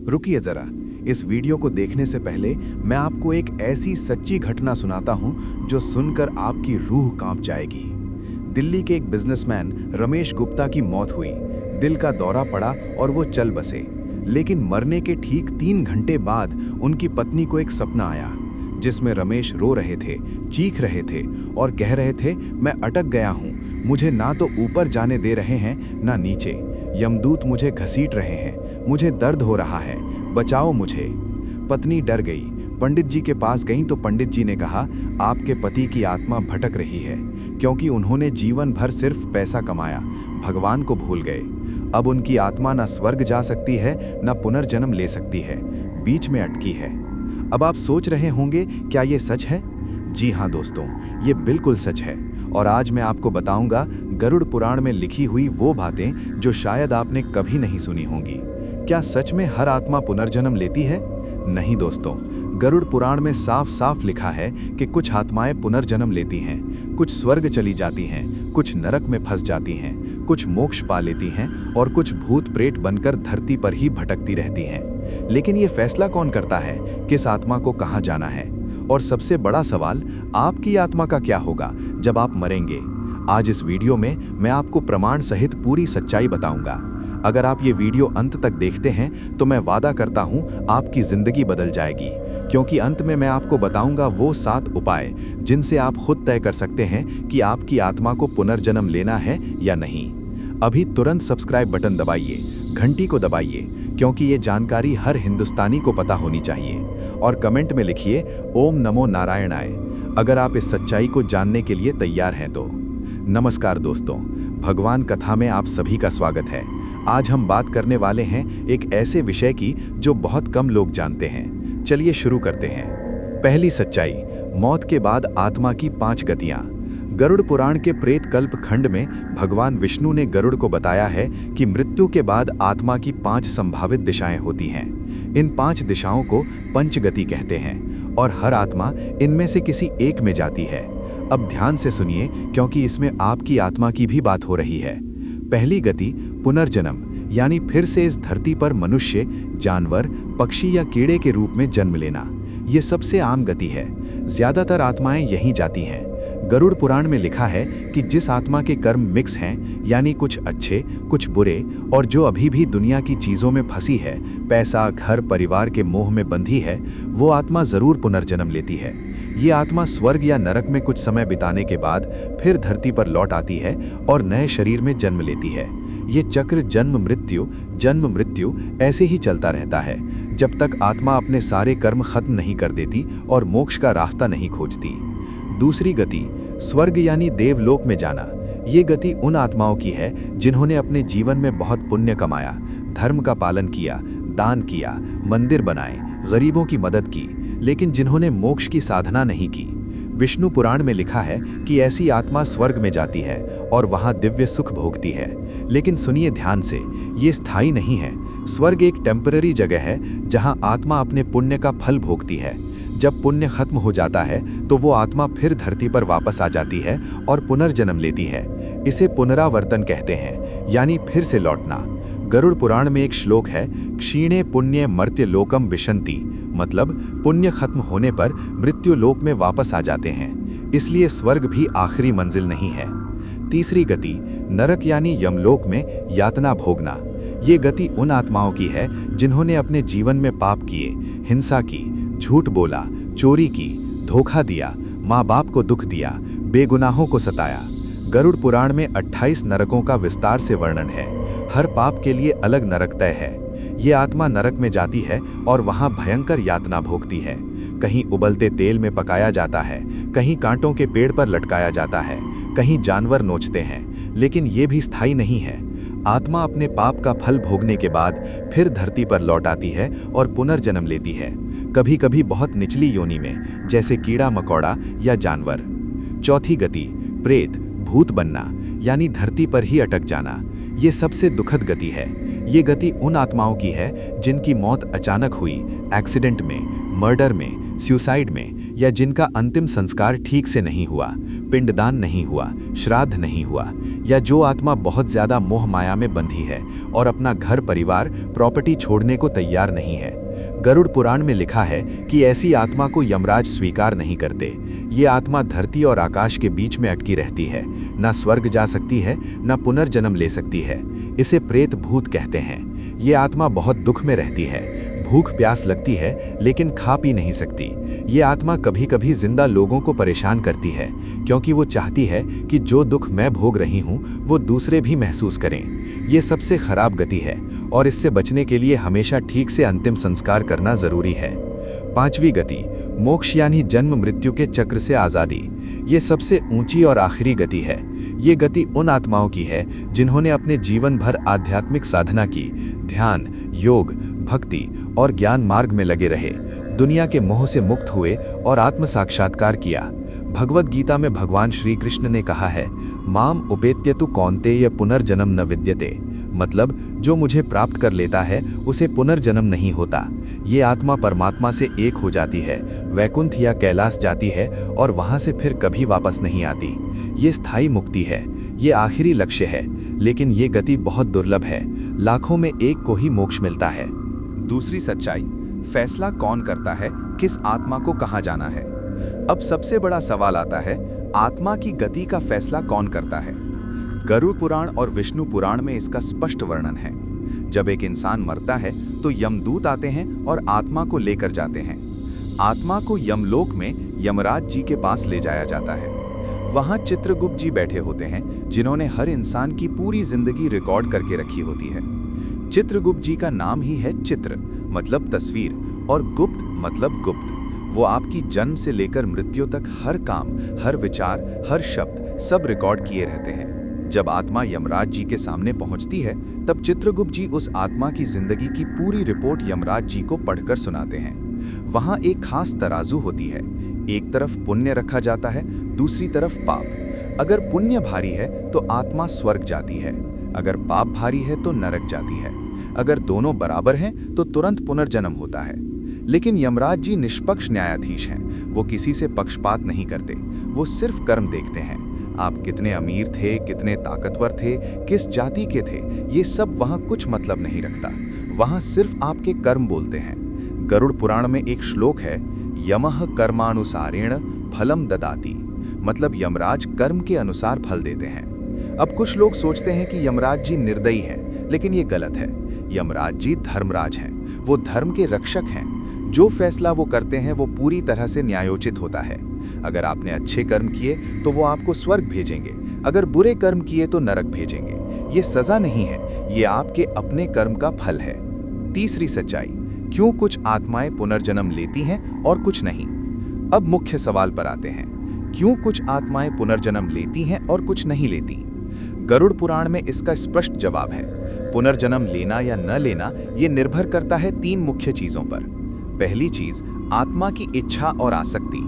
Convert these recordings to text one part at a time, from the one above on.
रुकिए जरा। इस वीडियो को देखने से पहले मैं आपको एक ऐसी सच्ची घटना सुनाता हूं जो सुनकर आपकी रूह कांप जाएगी। दिल्ली के एक बिजनेसमैन रमेश गुप्ता की मौत हुई। दिल का दौरा पड़ा और वो चल बसे। लेकिन मरने के ठीक 3 घंटे बाद उनकी पत्नी को एक सपना आया जिसमें रमेश रो रहे थे, चीख रहे थे और कह रहे थे, मैं अटक गया हूँ, मुझे ना तो ऊपर जाने दे रहे हैं ना नीचे, यमदूत मुझे घसीट रहे हैं, मुझे दर्द हो रहा है, बचाओ मुझे। पत्नी डर गई, पंडित जी के पास गई तो पंडित जी ने कहा, आपके पति की आत्मा भटक रही है क्योंकि उन्होंने जीवन भर सिर्फ पैसा कमाया, भगवान को भूल गए। अब उनकी आत्मा ना स्वर्ग जा सकती है ना पुनर्जन्म ले सकती है, बीच में अटकी है। अब आप सोच रहे होंगे, क्या ये सच है? जी हाँ दोस्तों, ये बिल्कुल सच है। और आज मैं आपको बताऊंगा गरुड़ पुराण में लिखी हुई वो बातें जो शायद आपने कभी नहीं सुनी होंगी। क्या सच में हर आत्मा पुनर्जन्म लेती है? नहीं दोस्तों, गरुड़ पुराण में साफ साफ लिखा है कि कुछ आत्माएं पुनर्जन्म लेती हैं, कुछ स्वर्ग चली जाती हैं, कुछ नरक में फंस जाती हैं, कुछ मोक्ष पा लेती हैं और कुछ भूत प्रेत बनकर धरती पर ही भटकती रहती हैं। लेकिन ये फैसला कौन करता है किस आत्मा को कहाँ जाना है? और सबसे बड़ा सवाल, आपकी आत्मा का क्या होगा जब आप मरेंगे? आज इस वीडियो में मैं आपको प्रमाण सहित पूरी सच्चाई बताऊंगा। अगर आप ये वीडियो अंत तक देखते हैं तो मैं वादा करता हूं आपकी जिंदगी बदल जाएगी, क्योंकि अंत में मैं आपको बताऊंगा वो 7 उपाय जिनसे आप खुद तय कर सकते हैं कि आपकी आत्मा को पुनर्जन्म लेना है या नहीं। अभी तुरंत सब्सक्राइब बटन दबाइए, घंटी को दबाइए, क्योंकि ये जानकारी हर हिंदुस्तानी को पता होनी चाहिए। और कमेंट में लिखिए ओम नमो नारायणाय अगर आप इस सच्चाई को जानने के लिए तैयार हैं तो। नमस्कार दोस्तों, भगवान कथा में आप सभी का स्वागत है। आज हम बात करने वाले हैं एक ऐसे विषय की जो बहुत कम लोग जानते हैं। चलिए शुरू करते हैं। पहली सच्चाई, मौत के बाद आत्मा की 5 गतियां। गरुड़ पुराण के प्रेत कल्प खंड में भगवान विष्णु ने गरुड़ को बताया है कि मृत्यु के बाद आत्मा की 5 संभावित दिशाएं होती हैं। इन 5 दिशाओं को पंचगति कहते हैं और हर आत्मा इनमें से किसी एक में जाती है। अब ध्यान से सुनिए, क्योंकि इसमें आपकी आत्मा की भी बात हो रही है। पहली गति पुनर्जन्म, यानी फिर से इस धरती पर मनुष्य, जानवर, पक्षी या कीड़े के रूप में जन्म लेना। ये सबसे आम गति है, ज्यादातर आत्माएं यहीं जाती हैं। गरुड़ पुराण में लिखा है कि जिस आत्मा के कर्म मिक्स हैं, यानी कुछ अच्छे कुछ बुरे, और जो अभी भी दुनिया की चीजों में फंसी है, पैसा, घर, परिवार के मोह में बंधी है, वो आत्मा जरूर पुनर्जन्म लेती है। ये आत्मा स्वर्ग या नरक में कुछ समय बिताने के बाद फिर धरती पर लौट आती है और नए शरीर में जन्म लेती है। ये चक्र जन्म मृत्यु ऐसे ही चलता रहता है जब तक आत्मा अपने सारे कर्म खत्म नहीं कर देती और मोक्ष का रास्ता नहीं खोजती। दूसरी गति स्वर्ग यानी देवलोक में जाना। ये गति उन आत्माओं की है जिन्होंने अपने जीवन में बहुत पुण्य कमाया, धर्म का पालन किया, दान किया, मंदिर बनाए, गरीबों की मदद की, लेकिन जिन्होंने मोक्ष की साधना नहीं की। विष्णु पुराण में लिखा है कि ऐसी आत्मा स्वर्ग में जाती है और वहां दिव्य सुख भोगती है। लेकिन सुनिए ध्यान से, ये स्थायी नहीं है। स्वर्ग एक टेम्पररी जगह है जहां आत्मा अपने पुण्य का फल भोगती है। जब पुण्य खत्म हो जाता है तो वो आत्मा फिर धरती पर वापस आ जाती है और पुनर्जन्म लेती है। इसे पुनरावर्तन कहते हैं, यानी फिर से लौटना। गरुड़ पुराण में एक श्लोक है, क्षीणे पुण्य मर्त्य लोकम विशन्ति, मतलब पुण्य खत्म होने पर मृत्यु लोक में वापस आ जाते हैं। इसलिए स्वर्ग भी आखिरी मंजिल नहीं है। तीसरी गति नरक यानी यमलोक में यातना भोगना। ये गति उन आत्माओं की है जिन्होंने अपने जीवन में पाप किए, हिंसा की, झूठ बोला, चोरी की, धोखा दिया, माँ बाप को दुख दिया, बेगुनाहों को सताया। गरुड़ पुराण में 28 नरकों का विस्तार से वर्णन है। हर पाप के लिए अलग नरक तय है। ये आत्मा नरक में जाती है और वहां भयंकर यातना भोगती है। कहीं उबलते तेल में पकाया जाता है, कहीं कांटों के पेड़ पर लटकाया जाता है, कहीं जानवर नोचते हैं। लेकिन ये भी स्थायी नहीं है। आत्मा अपने पाप का फल भोगने के बाद फिर धरती पर लौट आती है और पुनर्जन्म लेती है, कभी कभी बहुत निचली योनि में, जैसे कीड़ा मकोड़ा या जानवर। चौथी गति प्रेत भूत बनना, यानी धरती पर ही अटक जाना। ये सबसे दुखद गति है। ये गति उन आत्माओं की है जिनकी मौत अचानक हुई, एक्सीडेंट में, मर्डर में, सुसाइड में, या जिनका अंतिम संस्कार ठीक से नहीं हुआ। पिंडदान नहीं हुआ, श्राद्ध नहीं हुआ, या जो आत्मा बहुत ज्यादा मोह माया में बंधी है और अपना घर परिवार प्रॉपर्टी छोड़ने को तैयार नहीं है। गरुड़ पुराण में लिखा है कि ऐसी आत्मा को यमराज स्वीकार नहीं करते। ये आत्मा धरती और आकाश के बीच में अटकी रहती है, ना स्वर्ग जा सकती है, ना पुनर्जन्म ले सकती है। इसे प्रेत भूत कहते हैं। ये आत्मा बहुत दुख में रहती है, भूख प्यास लगती है लेकिन खा पी नहीं सकती। ये आत्मा कभी कभी जिंदा लोगों को परेशान करती है, क्योंकि वो चाहती है कि जो दुख मैं भोग रही हूँ वो दूसरे भी महसूस करें। ये सबसे खराब गति है और इससे बचने के लिए हमेशा ठीक से अंतिम संस्कार करना जरूरी है। पांचवी गति, मोक्ष यानी जन्म मृत्यु के चक्र से आज़ादी। ये सबसे ऊंची और आखिरी गति है। ये गति उन आत्माओं की है जिन्होंने अपने जीवन भर आध्यात्मिक साधना की, ध्यान, योग, भक्ति और ज्ञान मार्ग में लगे रहे, दुनिया के मोह से मुक्त हुए और आत्म साक्षात्कार किया। भगवद गीता में भगवान श्री कृष्ण ने कहा है, माम उपेत्यतु कौन्तेय पुनर्जन्म न विद्यते, मतलब जो मुझे प्राप्त कर लेता है उसे पुनर्जन्म नहीं होता। ये आत्मा परमात्मा से एक हो जाती है, वैकुंठ या कैलाश जाती है और वहां से फिर कभी वापस नहीं आती। ये स्थायी मुक्ति है, ये आखिरी लक्ष्य है, लेकिन ये गति बहुत दुर्लभ है। लाखों में एक को ही मोक्ष मिलता है। दूसरी सच्चाई, फैसला कौन करता है किस आत्मा को कहाँ जाना है। अब सबसे बड़ा सवाल आता है, आत्मा की गति का फैसला कौन करता है। गरुड़ पुराण और विष्णु पुराण में इसका स्पष्ट वर्णन है। जब एक इंसान मरता है तो यमदूत आते हैं और आत्मा को लेकर जाते हैं। आत्मा को यमलोक में यमराज जी के पास ले जाया जाता है। वहां चित्रगुप्त जी बैठे होते हैं, जिन्होंने हर इंसान की पूरी जिंदगी रिकॉर्ड करके रखी होती है। चित्रगुप्त जी का नाम ही है चित्र, मतलब तस्वीर, और गुप्त मतलब गुप्त। वो आपकी जन्म से लेकर मृत्यु तक हर काम, हर विचार, हर शब्द सब रिकॉर्ड किए रहते हैं। जब आत्मा यमराज जी के सामने पहुंचती है, तब चित्रगुप्त जी उस आत्मा की जिंदगी की पूरी रिपोर्ट यमराज जी को पढ़कर सुनाते हैं। वहां एक खास तराजू होती है, एक तरफ पुण्य रखा जाता है, दूसरी तरफ पाप। अगर पुण्य भारी है तो आत्मा स्वर्ग जाती है, अगर पाप भारी है तो नरक जाती है। अगर दोनों बराबर हैं तो तुरंत पुनर्जन्म होता है। लेकिन यमराज जी निष्पक्ष न्यायाधीश हैं, वो किसी से पक्षपात नहीं करते, वो सिर्फ कर्म देखते हैं। आप कितने अमीर थे, कितने ताकतवर थे, किस जाति के थे, ये सब वहाँ कुछ मतलब नहीं रखता। वहाँ सिर्फ आपके कर्म बोलते हैं। गरुड़ पुराण में एक श्लोक है, यमः कर्मानुसारेण फलम ददाति, मतलब यमराज कर्म के अनुसार फल देते हैं। अब कुछ लोग सोचते हैं कि यमराज जी निर्दयी हैं, लेकिन ये गलत है। यमराज जी धर्मराज हैं, वो धर्म के रक्षक हैं। जो फैसला वो करते हैं वो पूरी तरह से न्यायोचित होता है। अगर आपने अच्छे कर्म किए तो वो आपको स्वर्ग भेजेंगे, अगर बुरे कर्म किए तो नरक भेजेंगे। ये सजा नहीं है, ये आपके अपने कर्म का फल है। तीसरी सच्चाई, क्यों कुछ आत्माएं पुनर्जन्म लेती हैं और कुछ नहीं। अब मुख्य सवाल पर आते हैं, क्यों कुछ आत्माएं पुनर्जन्म लेती हैं और कुछ नहीं लेती। गरुड़ पुराण में इसका स्पष्ट जवाब है। पुनर्जन्म लेना या न लेना ये निर्भर करता है तीन मुख्य चीजों पर। पहली चीज, आत्मा की इच्छा और आसक्ति।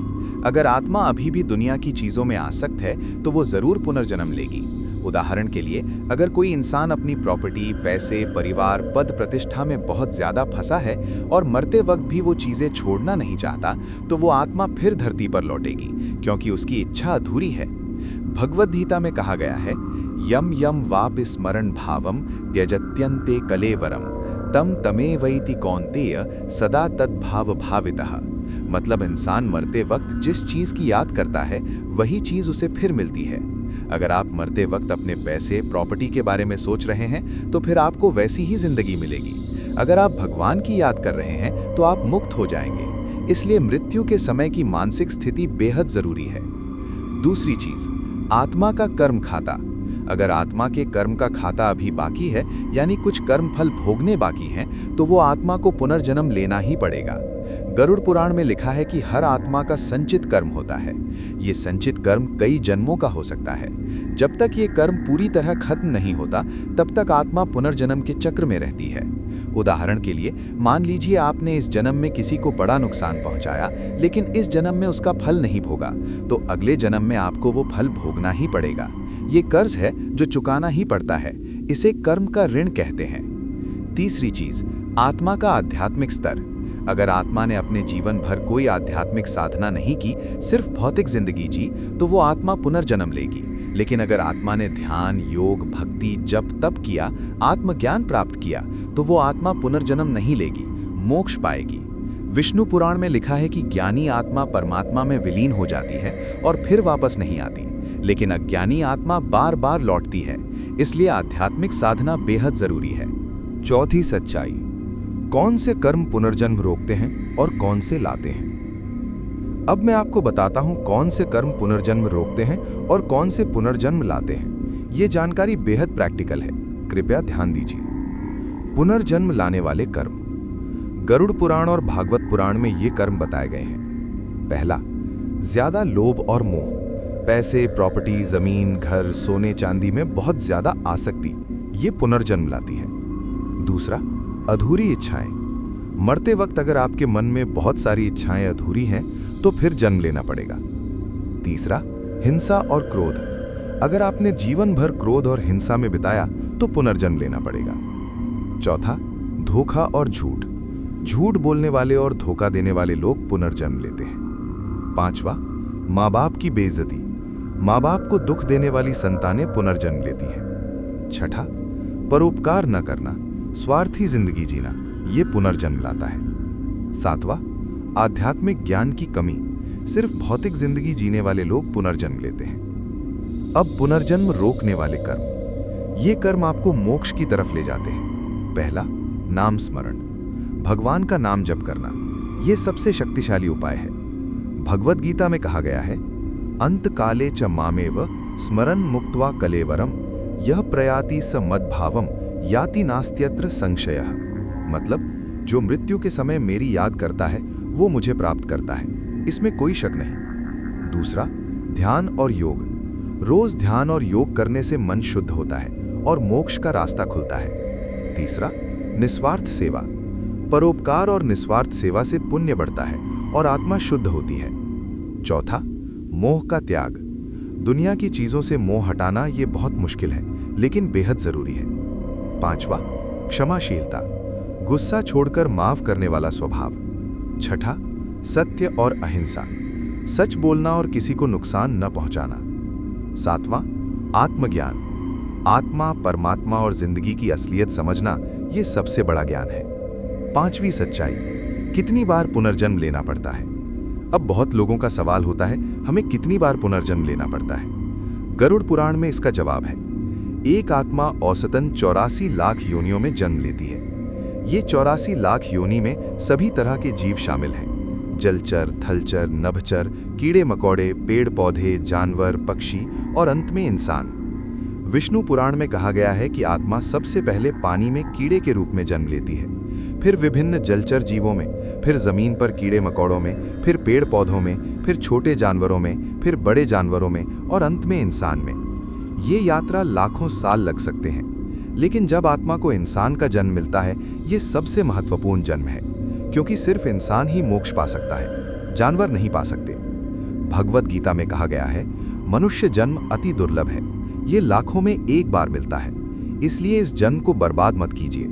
अगर आत्मा अभी भी दुनिया की चीजों में आसक्त है तो वो जरूर पुनर्जन्म लेगी। उदाहरण के लिए, अगर कोई इंसान अपनी प्रॉपर्टी, पैसे, परिवार, पद प्रतिष्ठा में बहुत ज्यादा फंसा है और मरते वक्त भी वो चीजें छोड़ना नहीं चाहता, तो वो आत्मा फिर धरती पर लौटेगी, क्योंकि उसकी इच्छा अधूरी है। भगवद गीता में कहा गया है, यम यम वाप स्मरण भावम त्यजत्यन्ते कलेवरम तम तमेवैति कौन्तेय सदा तद्भाव भावितः। मतलब इंसान मरते वक्त जिस चीज की याद करता है वही चीज उसे फिर मिलती है। अगर आप मरते वक्त अपने पैसे, प्रॉपर्टी के बारे में सोच रहे हैं तो फिर आपको वैसी ही जिंदगी मिलेगी। अगर आप भगवान की याद कर रहे हैं तो आप मुक्त हो जाएंगे। इसलिए मृत्यु के समय की मानसिक स्थिति बेहद जरूरी है। दूसरी चीज, आत्मा का कर्म खाता। अगर आत्मा के कर्म का खाता अभी बाकी है, यानी कुछ कर्म फल भोगने बाकी हैं, तो वो आत्मा को पुनर्जन्म लेना ही पड़ेगा। गरुड़ पुराण में लिखा है कि हर आत्मा का संचित कर्म होता है। ये संचित कर्म कई जन्मों का हो सकता है। जब तक ये कर्म पूरी तरह खत्म नहीं होता, तब तक आत्मा पुनर्जन्म के चक्र में रहती है। उदाहरण के लिए, मान लीजिए आपने इस जन्म में किसी को बड़ा नुकसान पहुंचाया, लेकिन इस जन्म में उसका फल नहीं भोगा, तो अगले जन्म में आपको वो फल भोगना ही पड़ेगा। ये कर्ज है जो चुकाना ही पड़ता है। इसे कर्म का ऋण कहते हैं। तीसरी चीज, आत्मा का आध्यात्मिक स्तर। अगर आत्मा ने अपने जीवन भर कोई आध्यात्मिक साधना नहीं की, सिर्फ भौतिक जिंदगी जी, तो वो आत्मा पुनर्जन्म लेगी। लेकिन अगर आत्मा ने ध्यान, योग, भक्ति, जप, तप किया, आत्मज्ञान प्राप्त किया, तो वो आत्मा पुनर्जन्म नहीं लेगी, मोक्ष पाएगी। विष्णु पुराण में लिखा है कि ज्ञानी आत्मा परमात्मा में विलीन हो जाती है और फिर वापस नहीं आती, लेकिन अज्ञानी आत्मा बार बार लौटती है। इसलिए आध्यात्मिक साधना बेहद जरूरी है। चौथी सच्चाई, कौन से कर्म पुनर्जन्म रोकते हैं और कौन से लाते हैं? अब मैं आपको बताता हूं कौन से कर्म पुनर्जन्म रोकते हैं और कौन से पुनर्जन्म लाते हैं। ये जानकारी बेहद प्रैक्टिकल है, कृपया ध्यान दीजिए। पुनर्जन्म लाने वाले कर्म, गरुड़ पुराण और भागवत पुराण में ये कर्म बताए गए हैं। पहला, ज्यादा लोभ और मोह, पैसे, प्रॉपर्टी, जमीन, घर, सोने चांदी में बहुत ज्यादा आसक्ति, ये पुनर्जन्म लाती है। दूसरा, अधूरी इच्छाएं, मरते वक्त अगर आपके मन में बहुत सारी इच्छाएं अधूरी हैं तो फिर जन्म लेना पड़ेगा। तीसरा, हिंसा और क्रोध, अगर आपने जीवन भर क्रोध और हिंसा में बिताया तो पुनर्जन्म लेना पड़ेगा। चौथा, धोखा और झूठ, झूठ बोलने वाले और धोखा देने वाले लोग पुनर्जन्म लेते हैं। पांचवा, माँ बाप की बेइज्जती, माँ बाप को दुख देने वाली संतानें पुनर्जन्म लेती हैं। छठा, परोपकार न करना, स्वार्थी जिंदगी जीना, ये पुनर्जन्म लाता है। सातवां, आध्यात्मिक ज्ञान की कमी, सिर्फ भौतिक जिंदगी जीने वाले लोग पुनर्जन्म लेते हैं। अब पुनर्जन्म रोकने वाले कर्म, ये कर्म आपको मोक्ष की तरफ ले जाते हैं। पहला, नाम स्मरण, भगवान का नाम जप करना, यह सबसे शक्तिशाली उपाय है। भगवद गीता में कहा गया है, अंत काले च मामेव स्मरन मुक्त्वा कलेवरम यह प्रयाति स मद्भावम याति नास्त्यत्र संशयः। मतलब, जो मृत्यु के समय मेरी याद करता है वो मुझे प्राप्त करता है, इसमें कोई शक नहीं। दूसरा, ध्यान और योग, रोज ध्यान और योग करने से मन शुद्ध होता है और मोक्ष का रास्ता खुलता है। तीसरा, निस्वार्थ सेवा, परोपकार और निस्वार्थ सेवा से पुण्य बढ़ता है और आत्मा शुद्ध होती है। चौथा, मोह का त्याग, दुनिया की चीजों से मोह हटाना ये बहुत मुश्किल है लेकिन बेहद जरूरी है। पांचवा, क्षमाशीलता, गुस्सा छोड़कर माफ करने वाला स्वभाव। छठा, सत्य और अहिंसा, सच बोलना और किसी को नुकसान न पहुंचाना। सातवां, आत्मज्ञान, आत्मा, परमात्मा और जिंदगी की असलियत समझना, ये सबसे बड़ा ज्ञान है। पांचवी सच्चाई, कितनी बार पुनर्जन्म लेना पड़ता है? अब बहुत लोगों का सवाल होता है, हमें कितनी बार पुनर्जन्म लेना पड़ता है? गरुड़ पुराण में इसका जवाब है, एक आत्मा औसतन 84 लाख योनियों में जन्म लेती है। ये 84 लाख योनि में सभी तरह के जीव शामिल हैं, जलचर, थलचर, नभचर, कीड़े मकोड़े, पेड़ पौधे, जानवर, पक्षी और अंत में इंसान। विष्णु पुराण में कहा गया है कि आत्मा सबसे पहले पानी में कीड़े के रूप में जन्म लेती है, फिर विभिन्न जलचर जीवों में, फिर जमीन पर कीड़े मकोड़ों में, फिर पेड़ पौधों में, फिर छोटे जानवरों में, फिर बड़े जानवरों में और अंत में इंसान में। ये यात्रा लाखों साल लग सकते हैं, लेकिन जब आत्मा को इंसान का जन्म मिलता है, ये सबसे महत्वपूर्ण जन्म है, क्योंकि सिर्फ इंसान ही मोक्ष पा सकता है, जानवर नहीं पा सकते। भगवद गीता में कहा गया है, मनुष्य जन्म अति दुर्लभ है, ये लाखों में एक बार मिलता है, इसलिए इस जन्म को बर्बाद मत कीजिए।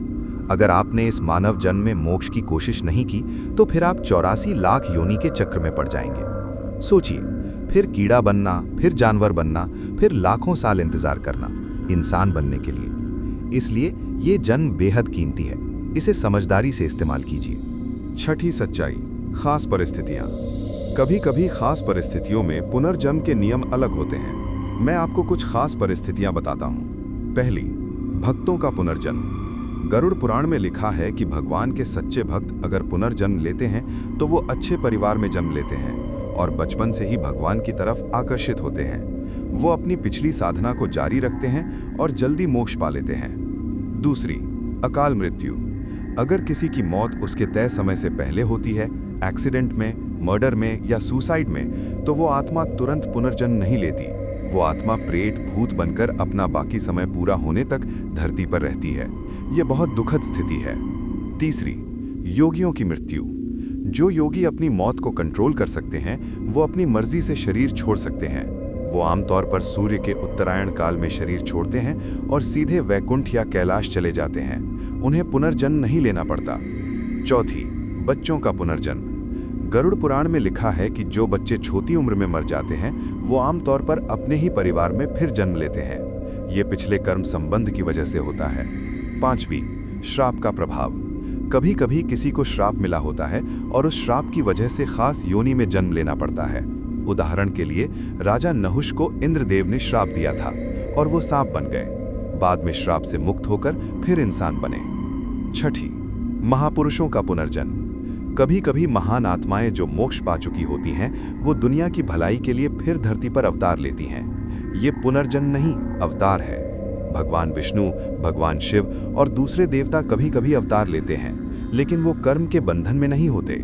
अगर आपने इस मानव जन्म में मोक्ष की कोशिश नहीं की तो फिर आप 84 लाख योनि के चक्र में पड़ जाएंगे। सोचिए, फिर कीड़ा बनना, फिर जानवर बनना, फिर लाखों साल इंतजार करना इंसान बनने के लिए। इसलिए ये जन्म बेहद कीमती है, इसे समझदारी से इस्तेमाल कीजिए। छठी सच्चाई, खास परिस्थितियां। कभी कभी खास परिस्थितियों में पुनर्जन्म के नियम अलग होते हैं। मैं आपको कुछ खास परिस्थितियां बताता हूं। पहली, भक्तों का पुनर्जन्म। गरुड़ पुराण में लिखा है कि भगवान के सच्चे भक्त अगर पुनर्जन्म लेते हैं तो वो अच्छे परिवार में जन्म लेते हैं और बचपन से ही भगवान की तरफ आकर्षित होते हैं। वो अपनी पिछली साधना को जारी रखते हैं और जल्दी मोक्ष पा लेते हैं। दूसरी, अकाल मृत्यु। अगर किसी की मौत उसके तय समय से पहले होती है, एक्सीडेंट में, मर्डर में या सुसाइड में, तो वो आत्मा तुरंत पुनर्जन्म नहीं लेती। वो आत्मा प्रेत, भूत बनकर अपना बाकी समय पूरा होने तक धरती पर रहती है। ये बहुत दुखद स्थिति है। तीसरी, योगियों की मृत्यु। जो योगी अपनी मौत को कंट्रोल कर सकते हैं, वो अपनी मर्जी से शरीर छोड़ सकते हैं। वो आमतौर पर सूर्य के उत्तरायण काल में शरीर छोड़ते हैं और सीधे वैकुंठ या कैलाश चले जाते हैं। उन्हें पुनर्जन्म नहीं लेना पड़ता। चौथी, बच्चों का पुनर्जन्म। गरुड़ पुराण में लिखा है कि जो बच्चे छोटी उम्र में मर जाते हैं वो आमतौर पर अपने ही परिवार में फिर जन्म लेते हैं। ये पिछले कर्म संबंध की वजह से होता है। 5वीं, श्राप का प्रभाव। कभी कभी किसी को श्राप मिला होता है और उस श्राप की वजह से खास योनि में जन्म लेना पड़ता है। उदाहरण के लिए राजा नहुष को इंद्रदेव ने श्राप दिया था और वो सांप बन गए। बाद में श्राप से मुक्त होकर फिर इंसान बने। 6ठी, महापुरुषों का पुनर्जन्म। कभी कभी महान आत्माएं जो मोक्ष पा चुकी होती हैं वो दुनिया की भलाई के लिए फिर धरती पर अवतार लेती हैं। ये पुनर्जन्म नहीं, अवतार है। भगवान विष्णु, भगवान शिव और दूसरे देवता कभी कभी अवतार लेते हैं, लेकिन वो कर्म के बंधन में नहीं होते।